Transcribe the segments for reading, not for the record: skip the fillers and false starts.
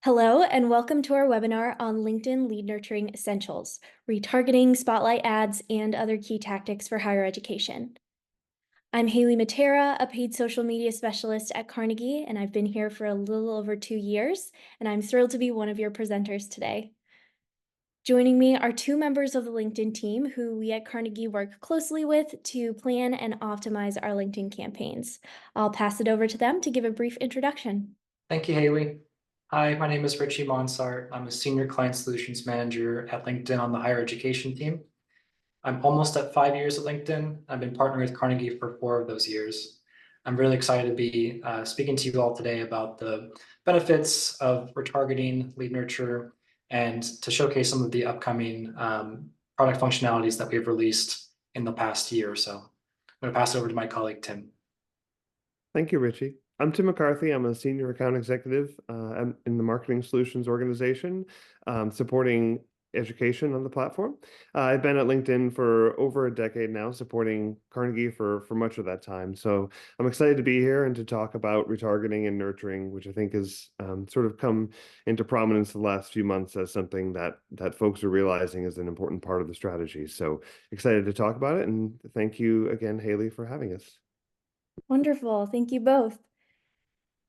Hello, and welcome to our webinar on LinkedIn Lead Nurturing Essentials, retargeting, spotlight ads, and other key tactics for higher education. I'm Haley Matera, a paid social media specialist at Carnegie, and I've been here for a little over 2 years, and I'm thrilled to be one of your presenters today. Joining me are two members of the LinkedIn team who we at Carnegie work closely with to plan and optimize our LinkedIn campaigns. I'll pass it over to them to give a brief introduction. Thank you, Haley. Hi, my name is Richie Monsart. I'm a Senior Client Solutions Manager at LinkedIn on the higher education team. I'm almost at 5 years at LinkedIn. I've been partnering with Carnegie for 4 of those years. I'm really excited to be speaking to you all today about the benefits of retargeting, lead nurture, and to showcase some of the upcoming product functionalities that we've released in the past year or so. I'm going to pass it over to my colleague, Tim. Thank you, Richie. I'm Tim McCarthy. I'm a senior account executive in the Marketing Solutions organization, supporting education on the platform. I've been at LinkedIn for over a decade now, supporting Carnegie for much of that time. So I'm excited to be here and to talk about retargeting and nurturing, which I think has sort of come into prominence the last few months as something that folks are realizing is an important part of the strategy. So excited to talk about it. And thank you again, Haley, for having us. Wonderful. Thank you both.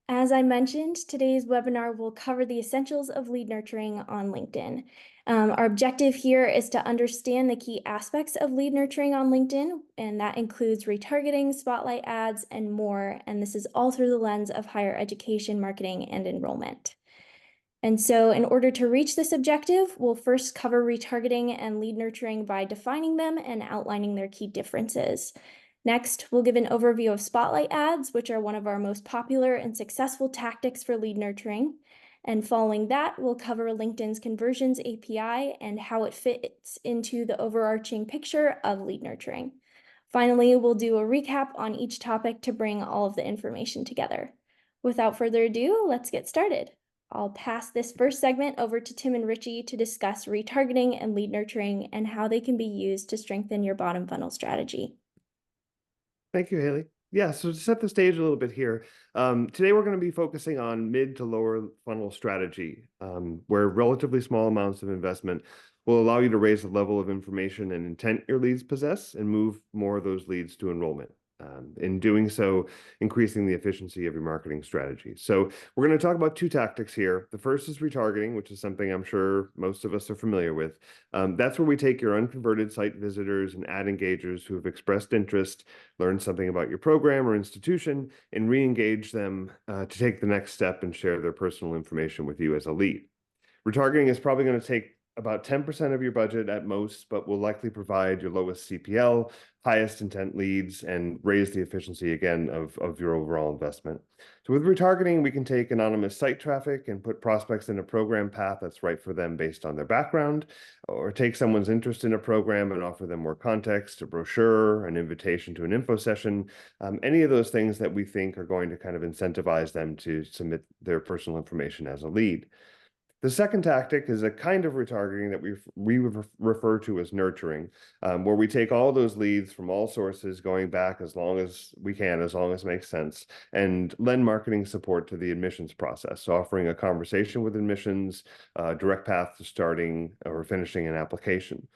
As I mentioned, today's webinar will cover the essentials of lead nurturing on LinkedIn. Our objective here is to understand the key aspects of lead nurturing on LinkedIn, and that includes retargeting, spotlight ads, and more. And this is all through the lens of higher education, marketing, and enrollment. And so in order to reach this objective, we'll first cover retargeting and lead nurturing by defining them and outlining their key differences. Next, we'll give an overview of spotlight ads, which are one of our most popular and successful tactics for lead nurturing. And following that, we'll cover LinkedIn's Conversions API and how it fits into the overarching picture of lead nurturing. Finally, we'll do a recap on each topic to bring all of the information together. Without further ado, let's get started. I'll pass this first segment over to Tim and Richie to discuss retargeting and lead nurturing and how they can be used to strengthen your bottom funnel strategy. Thank you, Haley. Yeah, so to set the stage a little bit here, today we're going to be focusing on mid to lower funnel strategy, where relatively small amounts of investment will allow you to raise the level of information and intent your leads possess and move more of those leads to enrollment. In doing so, increasing the efficiency of your marketing strategy. So we're going to talk about two tactics here. The first is retargeting, which is something I'm sure most of us are familiar with. That's where we take your unconverted site visitors and ad engagers who have expressed interest, learned something about your program or institution, and re-engage them to take the next step and share their personal information with you as a lead. Retargeting is probably going to take about 10% of your budget at most, but will likely provide your lowest CPL, highest intent leads, and raise the efficiency again of your overall investment. So with retargeting, we can take anonymous site traffic and put prospects in a program path that's right for them based on their background, or take someone's interest in a program and offer them more context, a brochure, an invitation to an info session, any of those things that we think are going to kind of incentivize them to submit their personal information as a lead. The second tactic is a kind of retargeting that we refer to as nurturing, where we take all those leads from all sources going back as long as we can, as long as it makes sense, and lend marketing support to the admissions process, so offering a conversation with admissions, direct path to starting or finishing an application.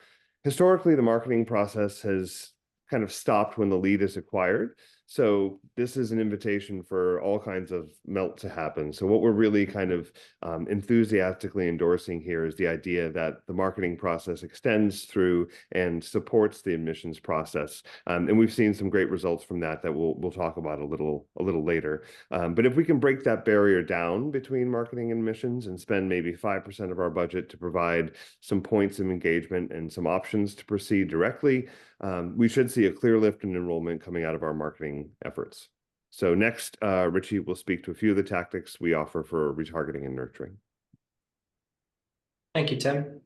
Historically, the marketing process has kind of stopped when the lead is acquired. So this is an invitation for all kinds of melt to happen. So what we're really kind of enthusiastically endorsing here is the idea that the marketing process extends through and supports the admissions process. And we've seen some great results from that we'll talk about a little later. But if we can break that barrier down between marketing and admissions and spend maybe 5% of our budget to provide some points of engagement and some options to proceed directly, we should see a clear lift in enrollment coming out of our marketing efforts. So next, Richie will speak to a few of the tactics we offer for retargeting and nurturing. Thank you, Tim.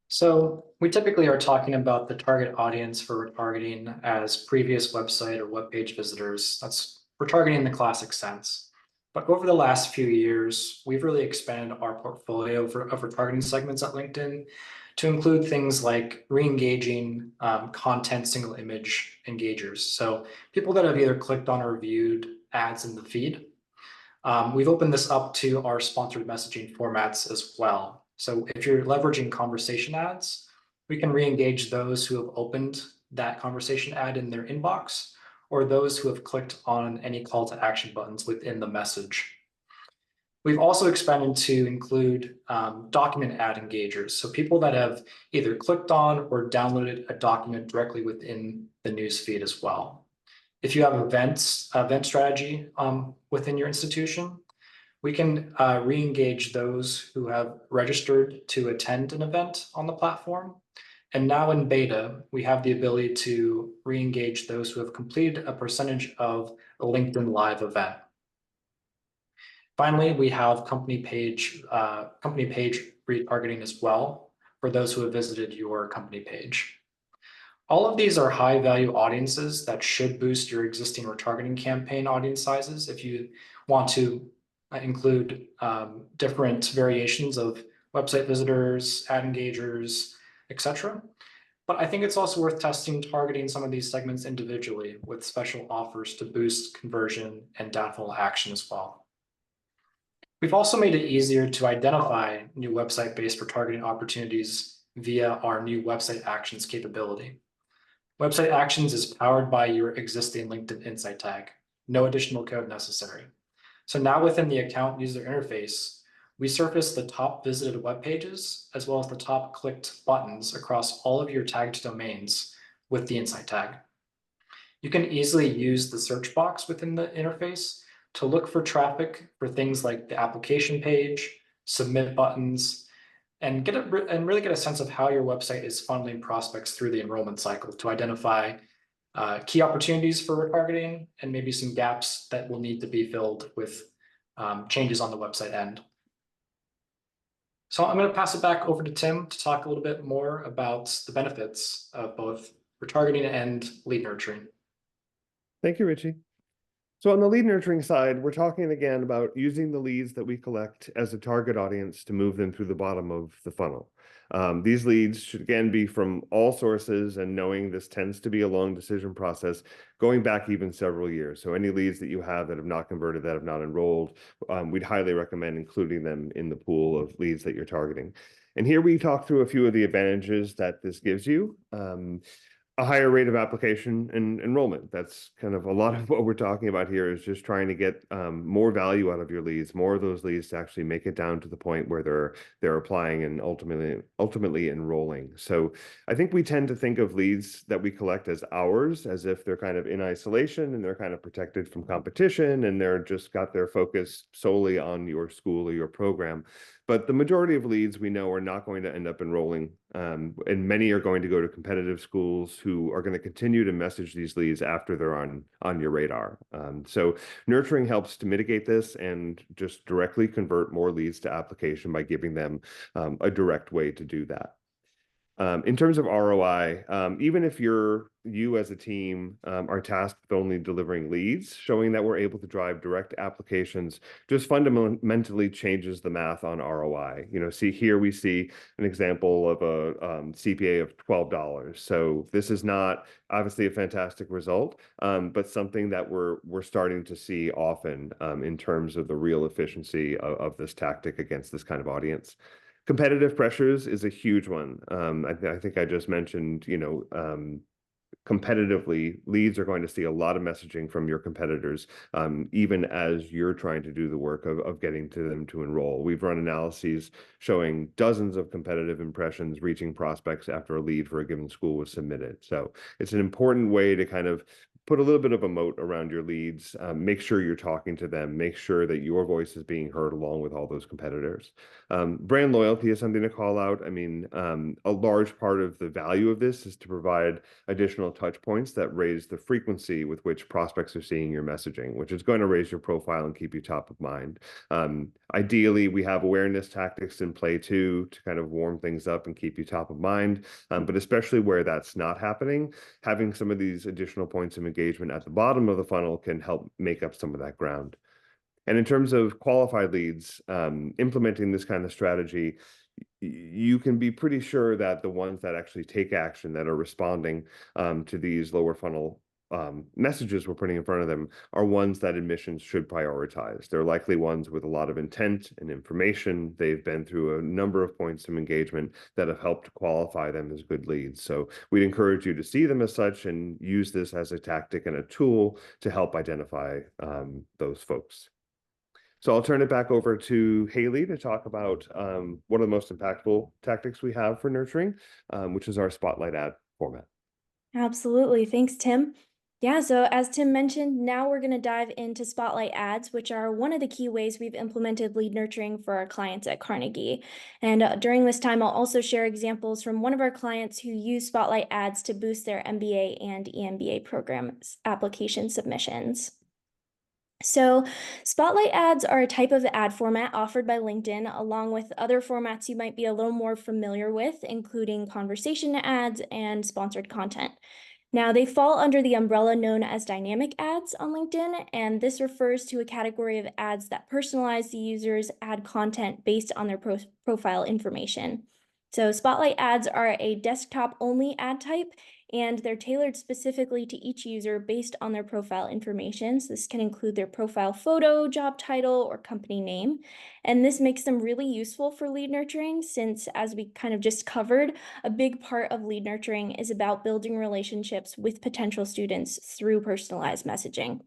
So we typically are talking about the target audience for retargeting as previous website or web page visitors. That's retargeting in the classic sense. But over the last few years, we've really expanded our portfolio of retargeting segments at LinkedIn to include things like re-engaging content single image engagers. So people that have either clicked on or viewed ads in the feed. We've opened this up to our sponsored messaging formats as well. So if you're leveraging conversation ads, we can re-engage those who have opened that conversation ad in their inbox, or those who have clicked on any call to action buttons within the message. We've also expanded to include document ad engagers, so people that have either clicked on or downloaded a document directly within the newsfeed as well. If you have event strategy within your institution, we can re-engage those who have registered to attend an event on the platform. And now in beta, we have the ability to re-engage those who have completed a percentage of a LinkedIn Live event. Finally, we have company page retargeting as well for those who have visited your company page. All of these are high value audiences that should boost your existing retargeting campaign audience sizes if you want to include different variations of website visitors, ad engagers, etc. But I think it's also worth testing targeting some of these segments individually with special offers to boost conversion and downfunnel action as well. We've also made it easier to identify new website-based retargeting opportunities via our new website actions capability. Website actions is powered by your existing LinkedIn Insight tag, no additional code necessary. So now within the account user interface, we surface the top visited web pages as well as the top clicked buttons across all of your tagged domains with the Insight tag. You can easily use the search box within the interface to look for traffic for things like the application page, submit buttons, and really get a sense of how your website is funneling prospects through the enrollment cycle to identify key opportunities for retargeting and maybe some gaps that will need to be filled with changes on the website end. So I'm going to pass it back over to Tim to talk a little bit more about the benefits of both retargeting and lead nurturing. Thank you, Richie. So on the lead nurturing side, we're talking again about using the leads that we collect as a target audience to move them through the bottom of the funnel. These leads should again be from all sources, and knowing this tends to be a long decision process going back even several years. So any leads that you have that have not converted, that have not enrolled, we'd highly recommend including them in the pool of leads that you're targeting. And here we talk through a few of the advantages that this gives you. A higher rate of application and enrollment. That's kind of a lot of what we're talking about here, is just trying to get more value out of your leads, more of those leads to actually make it down to the point where they're applying and ultimately enrolling. So I think we tend to think of leads that we collect as ours, as if they're kind of in isolation and they're kind of protected from competition and they're just got their focus solely on your school or your program. But the majority of leads we know are not going to end up enrolling, and many are going to go to competitive schools who are going to continue to message these leads after they're on your radar. So nurturing helps to mitigate this and just directly convert more leads to application by giving them a direct way to do that. In terms of ROI, even if you as a team are tasked with only delivering leads, showing that we're able to drive direct applications just fundamentally changes the math on ROI. Here we see an example of a CPA of $12. So this is not obviously a fantastic result, but something that we're starting to see often in terms of the real efficiency of this tactic against this kind of audience. Competitive pressures is a huge one. I think I just mentioned, competitively, leads are going to see a lot of messaging from your competitors, even as you're trying to do the work of getting to them to enroll. We've run analyses showing dozens of competitive impressions reaching prospects after a lead for a given school was submitted. So it's an important way to kind of put a little bit of a moat around your leads, make sure you're talking to them, make sure that your voice is being heard along with all those competitors. Brand loyalty is something to call out. I mean, a large part of the value of this is to provide additional touch points that raise the frequency with which prospects are seeing your messaging, which is going to raise your profile and keep you top of mind. Ideally, we have awareness tactics in play too, to kind of warm things up and keep you top of mind. But especially where that's not happening, having some of these additional points of engagement at the bottom of the funnel can help make up some of that ground. And in terms of qualified leads, implementing this kind of strategy, you can be pretty sure that the ones that actually take action, that are responding to these lower funnel messages we're putting in front of them are ones that admissions should prioritize. They're likely ones with a lot of intent and information. They've been through a number of points of engagement that have helped qualify them as good leads. So we'd encourage you to see them as such and use this as a tactic and a tool to help identify those folks. So I'll turn it back over to Haley to talk about one of the most impactful tactics we have for nurturing, which is our spotlight ad format. Absolutely. Thanks, Tim. Yeah, so as Tim mentioned, now we're going to dive into Spotlight ads, which are one of the key ways we've implemented lead nurturing for our clients at Carnegie. And during this time, I'll also share examples from one of our clients who use Spotlight ads to boost their MBA and EMBA programs application submissions. So Spotlight ads are a type of ad format offered by LinkedIn, along with other formats you might be a little more familiar with, including conversation ads and sponsored content. Now, they fall under the umbrella known as dynamic ads on LinkedIn, and this refers to a category of ads that personalize the user's ad content based on their profile information. So Spotlight ads are a desktop-only ad type, and they're tailored specifically to each user based on their profile information. So this can include their profile photo, job title, or company name. And this makes them really useful for lead nurturing since, as we kind of just covered, a big part of lead nurturing is about building relationships with potential students through personalized messaging.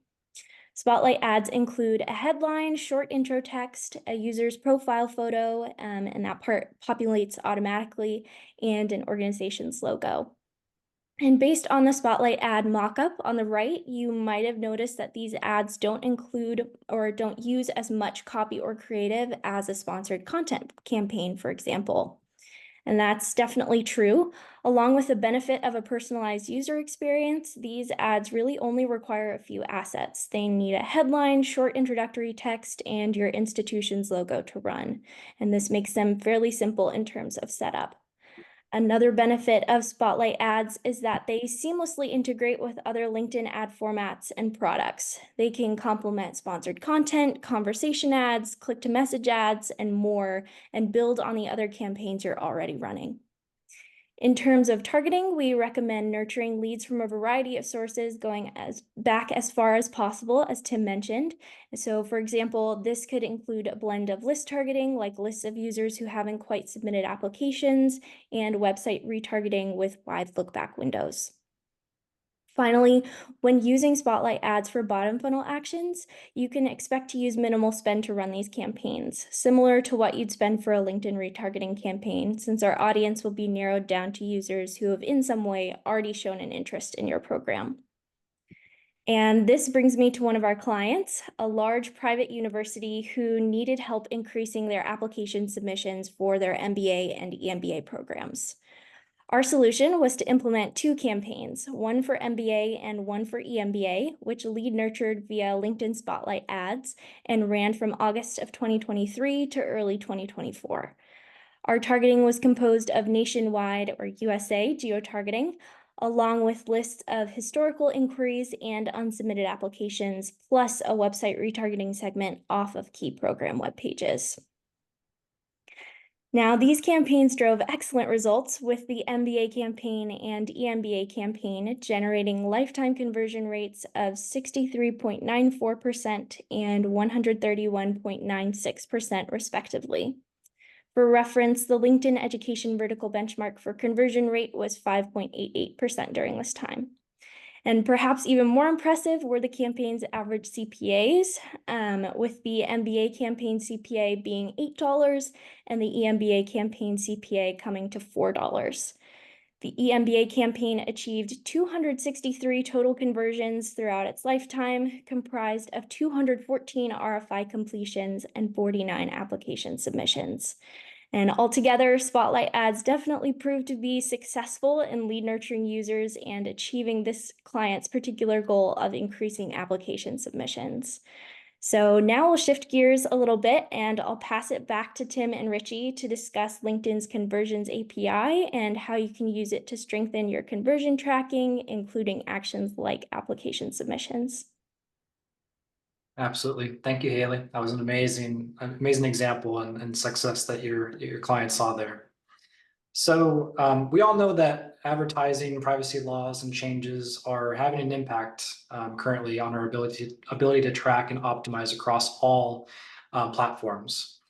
Spotlight ads include a headline, short intro text, a user's profile photo, and that part populates automatically, and an organization's logo. And based on the Spotlight ad mockup on the right, you might have noticed that these ads don't include or don't use as much copy or creative as a sponsored content campaign, for example. And that's definitely true. Along with the benefit of a personalized user experience, these ads really only require a few assets. They need a headline, short introductory text, and your institution's logo to run. And this makes them fairly simple in terms of setup. Another benefit of Spotlight ads is that they seamlessly integrate with other LinkedIn ad formats and products. They can complement sponsored content, conversation ads, click-to-message ads, and more, and build on the other campaigns you're already running. In terms of targeting, we recommend nurturing leads from a variety of sources going back as far as possible, as Tim mentioned. So for example, this could include a blend of list targeting, like lists of users who haven't quite submitted applications, and website retargeting with wide look-back windows. Finally, when using Spotlight ads for bottom funnel actions, you can expect to use minimal spend to run these campaigns, similar to what you'd spend for a LinkedIn retargeting campaign, since our audience will be narrowed down to users who have in some way already shown an interest in your program. And this brings me to one of our clients, a large private university who needed help increasing their application submissions for their MBA and EMBA programs. Our solution was to implement two campaigns, one for MBA and one for EMBA, which lead nurtured via LinkedIn Spotlight ads and ran from August of 2023 to early 2024. Our targeting was composed of nationwide or USA geo-targeting, along with lists of historical inquiries and unsubmitted applications, plus a website retargeting segment off of key program web pages. Now, these campaigns drove excellent results, with the MBA campaign and EMBA campaign generating lifetime conversion rates of 63.94% and 131.96% respectively. For reference, the LinkedIn education vertical benchmark for conversion rate was 5.88% during this time. And perhaps even more impressive were the campaign's average CPAs, with the MBA campaign CPA being $8 and the EMBA campaign CPA coming to $4. The EMBA campaign achieved 263 total conversions throughout its lifetime, comprised of 214 RFI completions and 49 application submissions. And altogether, Spotlight ads definitely proved to be successful in lead nurturing users and achieving this client's particular goal of increasing application submissions. So now we'll shift gears a little bit and I'll pass it back to Tim and Richie to discuss LinkedIn's Conversions API and how you can use it to strengthen your conversion tracking, including actions like application submissions. Absolutely. Thank you, Haley. That was an amazing example and success that your client saw there. So we all know that advertising privacy laws and changes are having an impact currently on our ability to track and optimize across all platforms.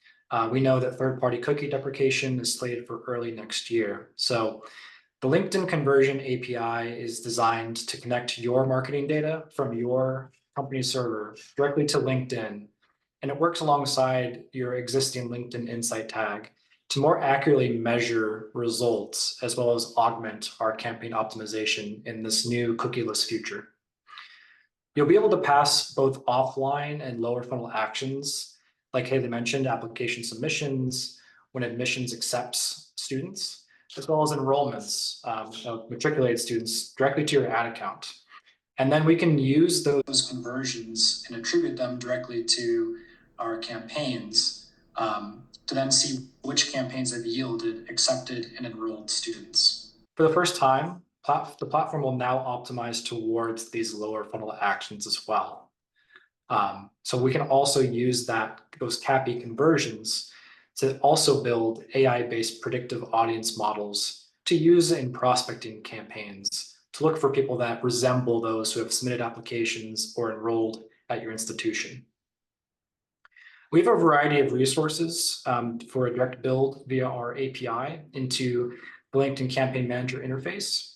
We know that third-party cookie deprecation is slated for early next year. So the LinkedIn Conversion API is designed to connect your marketing data from your company server directly to LinkedIn, and it works alongside your existing LinkedIn Insight tag to more accurately measure results as well as augment our campaign optimization in this new cookieless future. You'll be able to pass both offline and lower funnel actions, like Haley mentioned, application submissions, when admissions accepts students, as well as enrollments of matriculated students directly to your ad account. And then we can use those conversions and attribute them directly to our campaigns to then see which campaigns have yielded accepted and enrolled students. For the first time, the platform will now optimize towards these lower funnel actions as well. So we can also use those CAPI conversions to also build AI-based predictive audience models to use in prospecting campaigns to look for people that resemble those who have submitted applications or enrolled at your institution. We have a variety of resources for a direct build via our API into the LinkedIn Campaign Manager interface,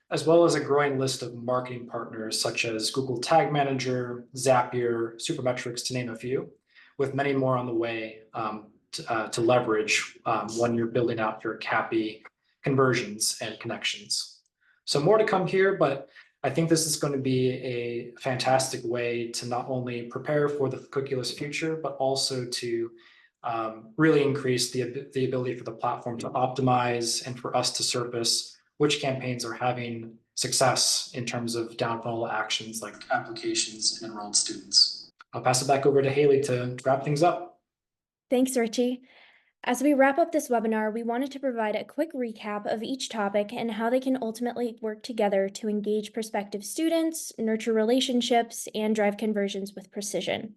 as well as a growing list of marketing partners such as Google Tag Manager, Zapier, Supermetrics, to name a few, with many more on the way to leverage when you're building out your CAPI conversions and connections. So more to come here, but I think this is going to be a fantastic way to not only prepare for the cookieless future, but also to really increase the ability for the platform to optimize and for us to surface which campaigns are having success in terms of down funnel actions like applications and enrolled students. I'll pass it back over to Haley to wrap things up. Thanks, Richie. As we wrap up this webinar, we wanted to provide a quick recap of each topic and how they can ultimately work together to engage prospective students, nurture relationships, and drive conversions with precision.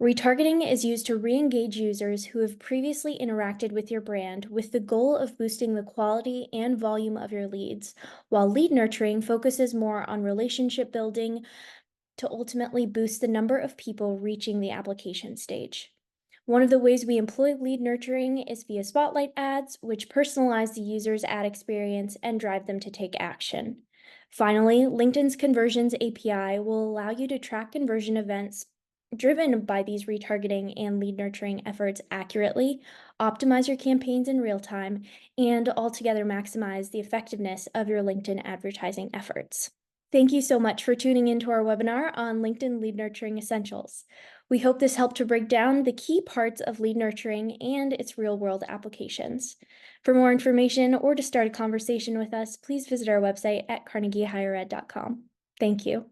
Retargeting is used to re-engage users who have previously interacted with your brand with the goal of boosting the quality and volume of your leads, while lead nurturing focuses more on relationship building to ultimately boost the number of people reaching the application stage. One of the ways we employ lead nurturing is via spotlight ads, which personalize the user's ad experience and drive them to take action. Finally, LinkedIn's Conversions API will allow you to track conversion events driven by these retargeting and lead nurturing efforts accurately, optimize your campaigns in real time, and altogether maximize the effectiveness of your LinkedIn advertising efforts. Thank you so much for tuning into our webinar on LinkedIn Lead Nurturing Essentials. We hope this helped to break down the key parts of lead nurturing and its real-world applications. For more information or to start a conversation with us, please visit our website at carnegiehighered.com. Thank you.